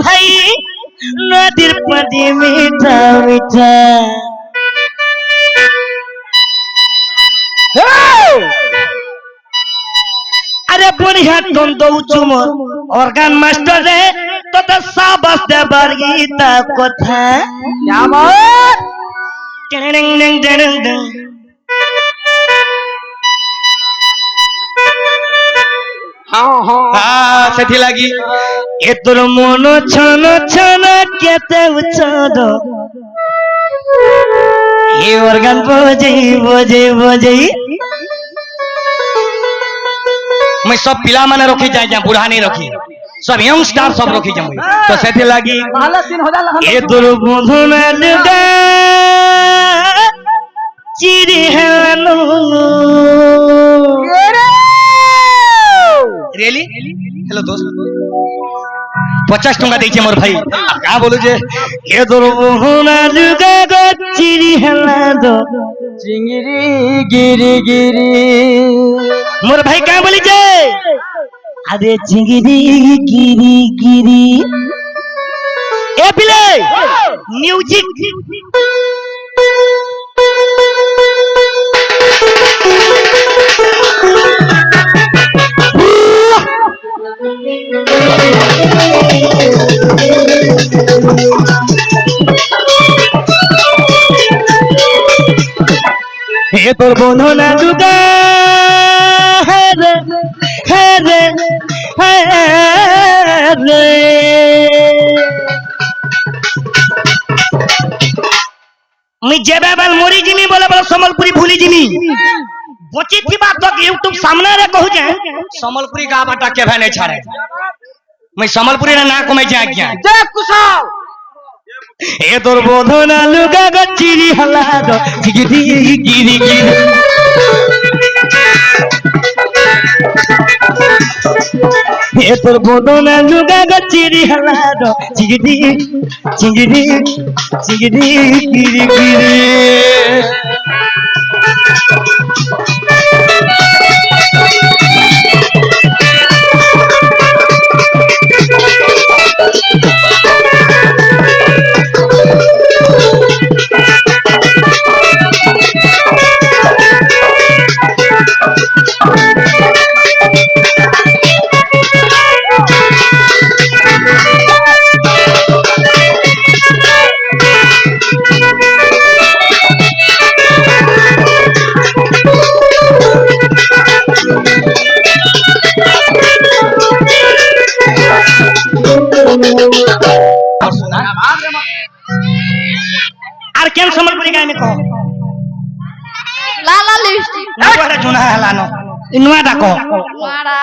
ভাই নদীর পানি মিঠা মিঠা আরে বনিহাট দ্বন্দ্ব উচ্চমর অর্গান মাস্টার রে তোদের সাবাস দেবার গীতা কথা সেটি লাগি এ তোর মন ছন ছন কেতে উচ্ছদ এ অর্গান বজেই বজেই বজেই मैं सब पिला माने रखी जाए बुढ़ा नहीं रखी सब यंगस्टार सब रखी जाए तो सेठी लगी ए तोर बंधु ना लुगा चिरी हेलानो रियली हेलो दोस्त 50 टका देछे मोर भाई का बोलू जे ए तोर बंधु ना लुगा गो चिरी हेलानो चिंगरी गिरी गिरी मोर भाई क्या बोली जे अरे चिंगरी गिरी गिरी ए पिले म्यूजिक हे तोर बंधु ना लुगा मरी जिमी बोले बोले समलपुरी भूली जिमी बची थी बात तो यूट्यूब सामने रे कहू जे समलपुरी का बाटा के भाई नहीं छाड़े मैं समलपुरी ना को मैं जा गया जय कुशल ए तोर बंधु ना लुगा गचिरी हला दो गिरी गिरी गिरी ए तोर बंधु ना लुगा गचिरी हला दो चिंगड़ी चिंगड़ी चिंगड़ी गिरी गिरी আর কেন সম্বলপুরি গায় কো লালা লিপস্টিক না কোটা জুনা হেলানো ইনুয়া ডাকো মারা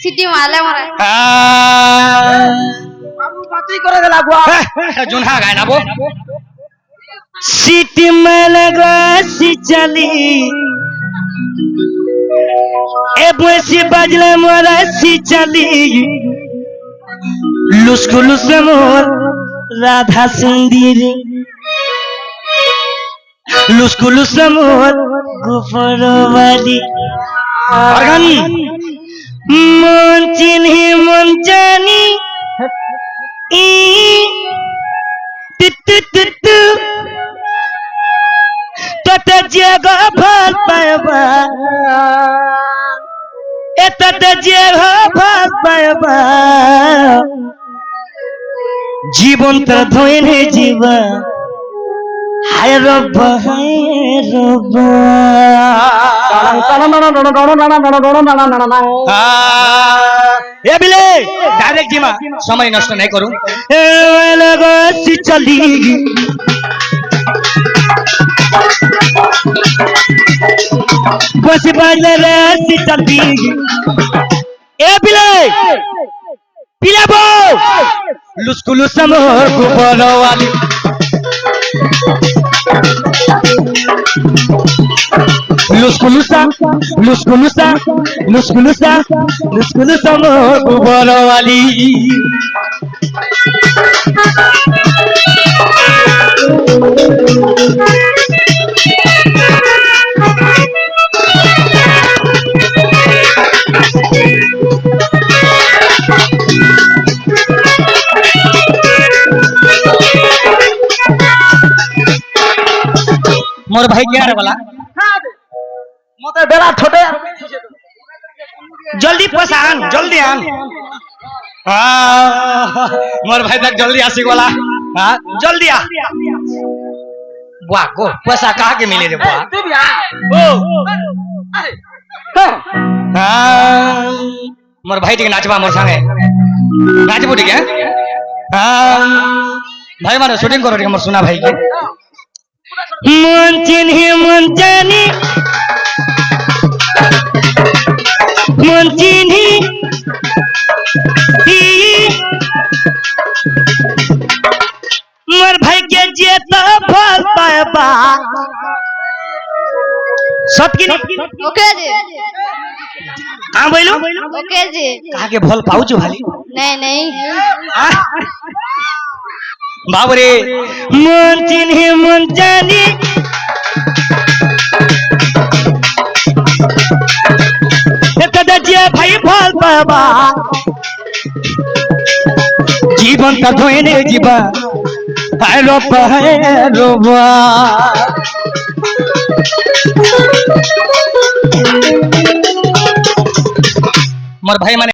সিটি মারলে মারা বাবু বাতি করে গলা গুয়া জুনহা গায় না বো সিটি মেলে গসি চলি এ বসি বাজলে মোরা সি চলি লুসকু লুসে মোর রাধা সুন্দরী লুসকু লুসে মোর গোপরবাড়ি অর্গান মন চিনহি মন জানি ই টু টু টু তত জগ ভাল পাইবা এতত জগ ভাল পাইবা জীবন তো ধইনে জীবা হায় রব ए बिले डायरेक्ट जीमा समय नष्ट नहीं करूं चली बस बाजले चली ए बिले पिलाबो लुस्कुलु समोर गुबरो वाली लुस्कुलुसा लुस्कुलुसा लुस्कुलुसा लुस्कुलुसा मोर गुबरो वाली मोर भाई क्या रे वाला मते बेला छोटे जल्दी पैसा आन जल्दी आन मोर भाई तक जल्दी आसी वाला हाँ जल्दी आ बुआ को पैसा कहाँ के मिले रे बुआ मोर भाई ठीक नाचबा मोर संगे नाचबो ठीक है भाई माने शूटिंग करो ठीक मोर सुना भाई के मन चिन्ही मन जानी मन चिन्ही मोर भाई के जे तो फल पाबा सब की ओके जी हां बोलो ओके जी कहाँ के भल पाऊ छु भाली नहीं बाबू रे मन चिन्ही मन जानी कदा जे भाई फल पाबा जीवन का धोने जीवा हेलो पहलवा मोर भाई माने